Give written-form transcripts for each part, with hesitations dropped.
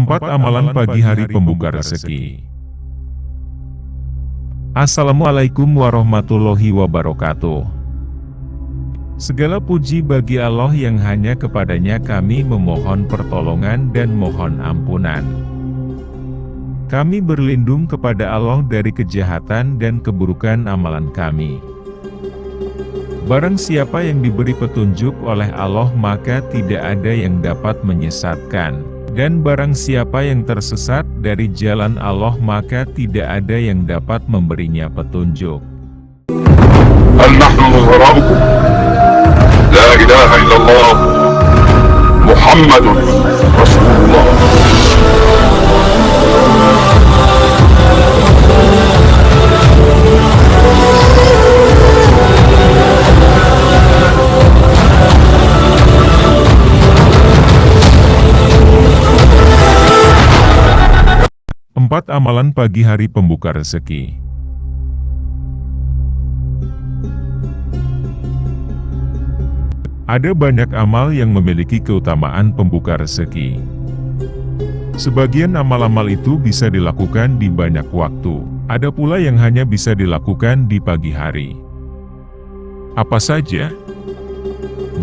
4 amalan pagi hari pembuka rezeki. Assalamualaikum warahmatullahi wabarakatuh. Segala puji bagi Allah yang hanya kepadanya kami memohon pertolongan dan mohon ampunan. Kami berlindung kepada Allah dari kejahatan dan keburukan amalan kami. Barang siapa yang diberi petunjuk oleh Allah maka tidak ada yang dapat menyesatkan. Dan barang siapa yang tersesat dari jalan Allah maka tidak ada yang dapat memberinya petunjuk. Hal nahnu nuzara'ukum La ilaha illallah Muhammadun Rasulullah. Empat amalan pagi hari pembuka rezeki. Ada banyak amal yang memiliki keutamaan pembuka rezeki. Sebagian amal-amal itu bisa dilakukan di banyak waktu, ada pula yang hanya bisa dilakukan di pagi hari. Apa saja?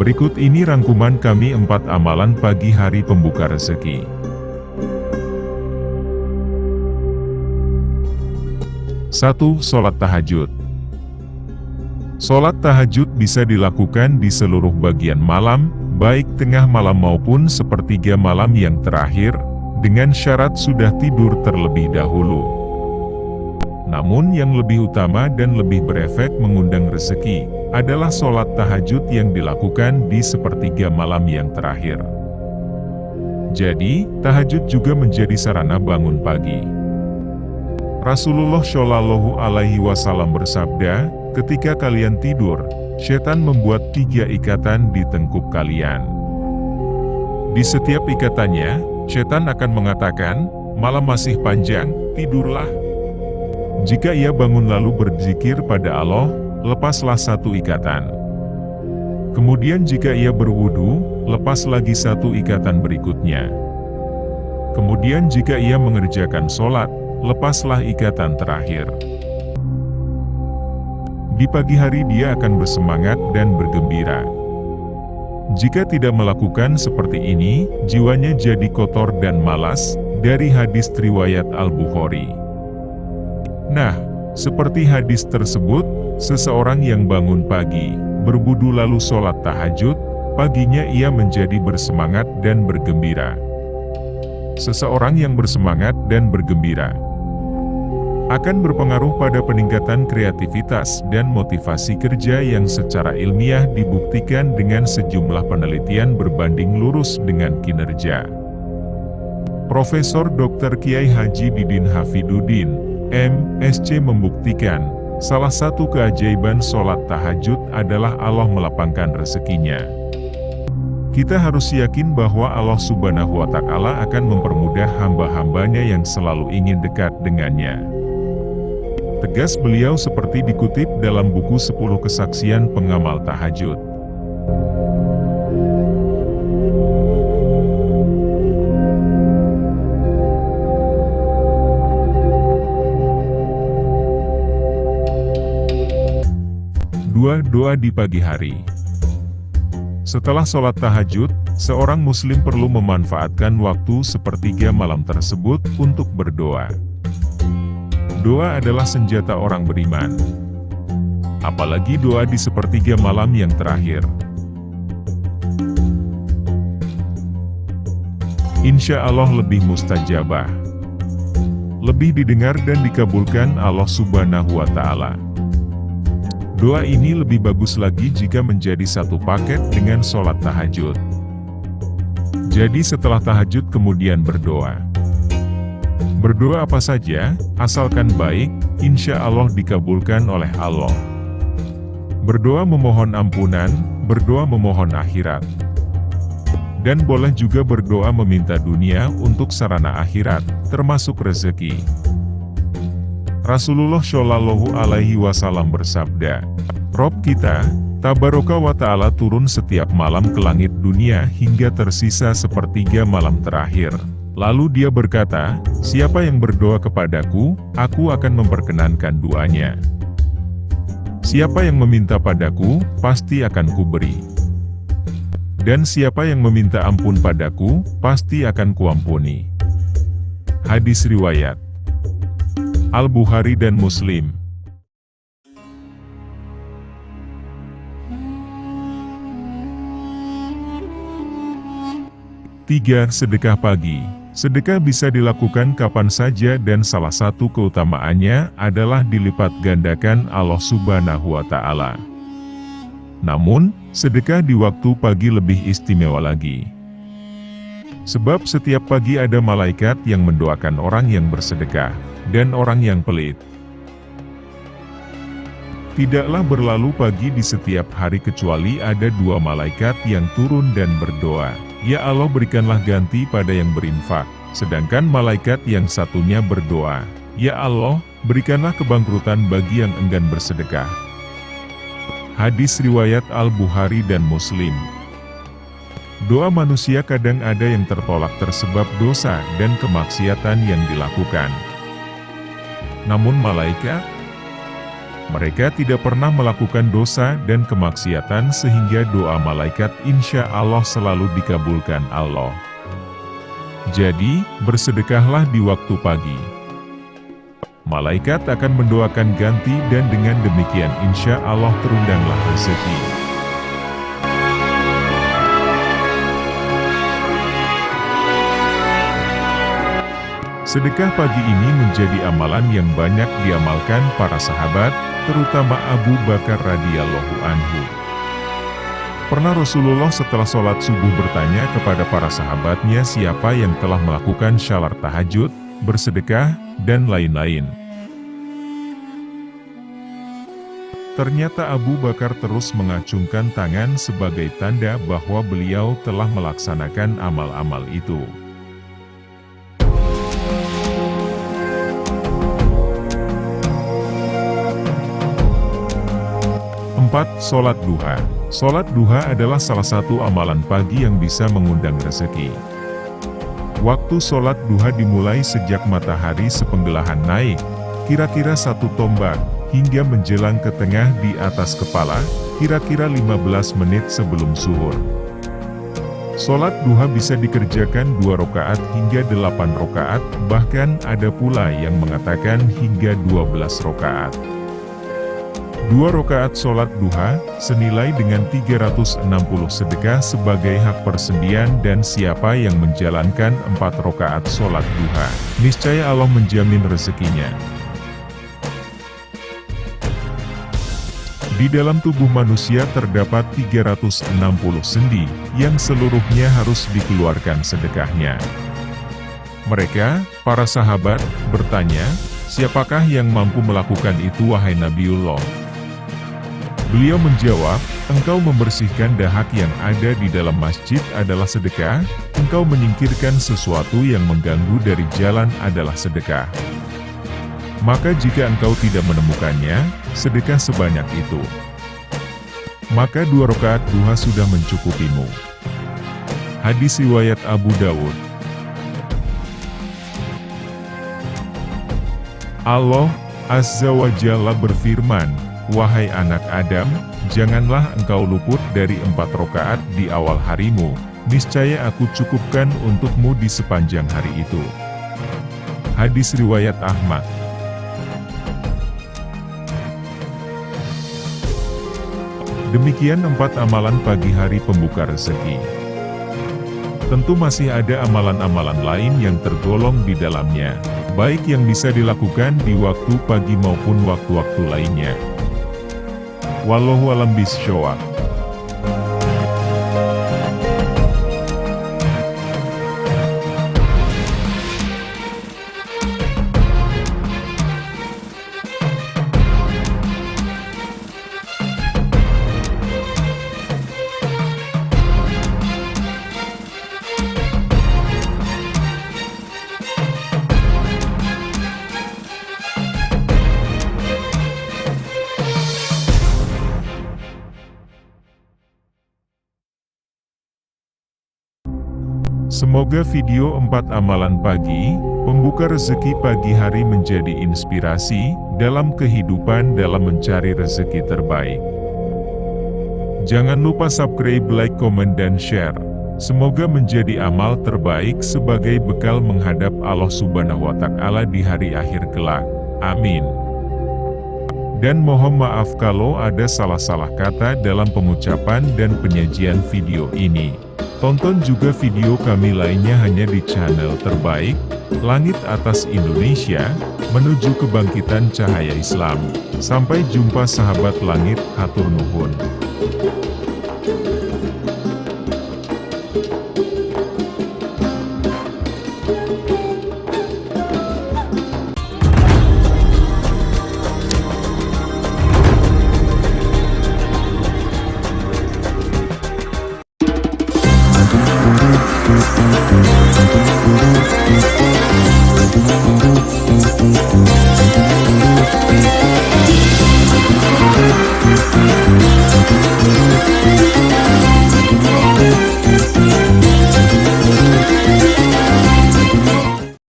Berikut ini rangkuman kami 4 amalan pagi hari pembuka rezeki. 1. Sholat tahajud. Sholat tahajud bisa dilakukan di seluruh bagian malam, baik tengah malam maupun sepertiga malam yang terakhir, dengan syarat sudah tidur terlebih dahulu. Namun yang lebih utama dan lebih berefek mengundang rezeki, adalah sholat tahajud yang dilakukan di sepertiga malam yang terakhir. Jadi, tahajud juga menjadi sarana bangun pagi. Rasulullah Shallallahu Alaihi Wasallam bersabda, ketika kalian tidur, setan membuat 3 ikatan di tengkuk kalian. Di setiap ikatannya, setan akan mengatakan, malam masih panjang, tidurlah. Jika ia bangun lalu berzikir pada Allah, lepaslah 1 ikatan. Kemudian jika ia berwudu, lepas lagi 1 ikatan berikutnya. Kemudian jika ia mengerjakan sholat, lepaslah ikatan terakhir. Di pagi hari dia akan bersemangat dan bergembira. Jika tidak melakukan seperti ini, jiwanya jadi kotor dan malas, dari hadis riwayat Al-Bukhari. Nah, seperti hadis tersebut, seseorang yang bangun pagi, berwudu lalu sholat tahajud, paginya ia menjadi bersemangat dan bergembira. Seseorang yang bersemangat dan bergembira akan berpengaruh pada peningkatan kreativitas dan motivasi kerja yang secara ilmiah dibuktikan dengan sejumlah penelitian berbanding lurus dengan kinerja. Profesor Dr. Kiai Haji Didin Hafidudin, M.Sc. membuktikan, salah satu keajaiban sholat tahajud adalah Allah melapangkan rezekinya. Kita harus yakin bahwa Allah Subhanahu wa Ta'ala akan mempermudah hamba-hambanya yang selalu ingin dekat dengannya. Tegas beliau seperti dikutip dalam buku 10 kesaksian pengamal tahajud. Doa di pagi hari. Setelah sholat tahajud, seorang muslim perlu memanfaatkan waktu sepertiga malam tersebut untuk berdoa. Doa adalah senjata orang beriman. Apalagi doa di sepertiga malam yang terakhir. Insya Allah lebih mustajabah. Lebih didengar dan dikabulkan Allah Subhanahu wa Ta'ala. Doa ini lebih bagus lagi jika menjadi satu paket dengan sholat tahajud. Jadi setelah tahajud kemudian berdoa. Berdoa apa saja, asalkan baik, insya Allah dikabulkan oleh Allah. Berdoa memohon ampunan, berdoa memohon akhirat. Dan boleh juga berdoa meminta dunia untuk sarana akhirat, termasuk rezeki. Rasulullah Shallallahu Alaihi Wasallam bersabda, Rob kita, Tabaraka wa Ta'ala turun setiap malam ke langit dunia hingga tersisa sepertiga malam terakhir. Lalu dia berkata, siapa yang berdoa kepadaku, aku akan memperkenankan doanya. Siapa yang meminta padaku, pasti akan kuberi. Dan siapa yang meminta ampun padaku, pasti akan kuampuni. Hadis riwayat Al-Bukhari dan Muslim. 3. Sedekah pagi. Sedekah bisa dilakukan kapan saja dan salah satu keutamaannya adalah dilipat gandakan Allah Subhanahu wa Ta'ala. Namun, sedekah di waktu pagi lebih istimewa lagi. Sebab setiap pagi ada malaikat yang mendoakan orang yang bersedekah dan orang yang pelit. Tidaklah berlalu pagi di setiap hari kecuali ada 2 malaikat yang turun dan berdoa. Ya Allah, berikanlah ganti pada yang berinfak. Sedangkan malaikat yang satunya berdoa, ya Allah, berikanlah kebangkrutan bagi yang enggan bersedekah. Hadis riwayat Al-Bukhari dan Muslim. Doa manusia kadang ada yang tertolak tersebab dosa dan kemaksiatan yang dilakukan. Namun malaikat, mereka tidak pernah melakukan dosa dan kemaksiatan sehingga doa malaikat insya Allah selalu dikabulkan Allah. Jadi, bersedekahlah di waktu pagi. Malaikat akan mendoakan ganti dan dengan demikian insya Allah terundanglah rezeki. Sedekah pagi ini menjadi amalan yang banyak diamalkan para sahabat, terutama Abu Bakar radhiyallahu anhu. Pernah Rasulullah setelah sholat subuh bertanya kepada para sahabatnya siapa yang telah melakukan syalar tahajud, bersedekah, dan lain-lain. Ternyata Abu Bakar terus mengacungkan tangan sebagai tanda bahwa beliau telah melaksanakan amal-amal itu. 4. Sholat duha. Sholat duha adalah salah satu amalan pagi yang bisa mengundang rezeki. Waktu sholat duha dimulai sejak matahari sepenggelahan naik, kira-kira 1 tombak, hingga menjelang ke tengah di atas kepala, kira-kira 15 menit sebelum zuhur. Sholat duha bisa dikerjakan 2 rakaat hingga 8 rakaat, bahkan ada pula yang mengatakan hingga 12 rakaat. 2 rakaat sholat duha, senilai dengan 360 sedekah sebagai hak persendian dan siapa yang menjalankan 4 rakaat sholat duha, niscaya Allah menjamin rezekinya. Di dalam tubuh manusia terdapat 360 sendi, yang seluruhnya harus dikeluarkan sedekahnya. Mereka, para sahabat, bertanya, siapakah yang mampu melakukan itu wahai Nabiullah? Beliau menjawab, engkau membersihkan dahak yang ada di dalam masjid adalah sedekah, engkau menyingkirkan sesuatu yang mengganggu dari jalan adalah sedekah. Maka jika engkau tidak menemukannya, sedekah sebanyak itu. Maka 2 rakaat duha sudah mencukupimu. Hadis riwayat Abu Dawud. Allah Azza wa Jalla berfirman, wahai anak Adam, janganlah engkau luput dari 4 rakaat di awal harimu, niscaya aku cukupkan untukmu di sepanjang hari itu. Hadis riwayat Ahmad. Demikian 4 amalan pagi hari pembuka rezeki. Tentu masih ada amalan-amalan lain yang tergolong di dalamnya, baik yang bisa dilakukan di waktu pagi maupun waktu-waktu lainnya. Wallahu a'lam bishawab. Semoga video 4 amalan pagi, pembuka rezeki pagi hari menjadi inspirasi dalam kehidupan dalam mencari rezeki terbaik. Jangan lupa subscribe, like, komen, dan share. Semoga menjadi amal terbaik sebagai bekal menghadap Allah Subhanahu wa Ta'ala di hari akhir kelak. Amin. Dan mohon maaf kalau ada salah-salah kata dalam pengucapan dan penyajian video ini. Tonton juga video kami lainnya hanya di channel terbaik, Langit Atas Indonesia, menuju kebangkitan cahaya Islam. Sampai jumpa sahabat langit, hatur nuhun.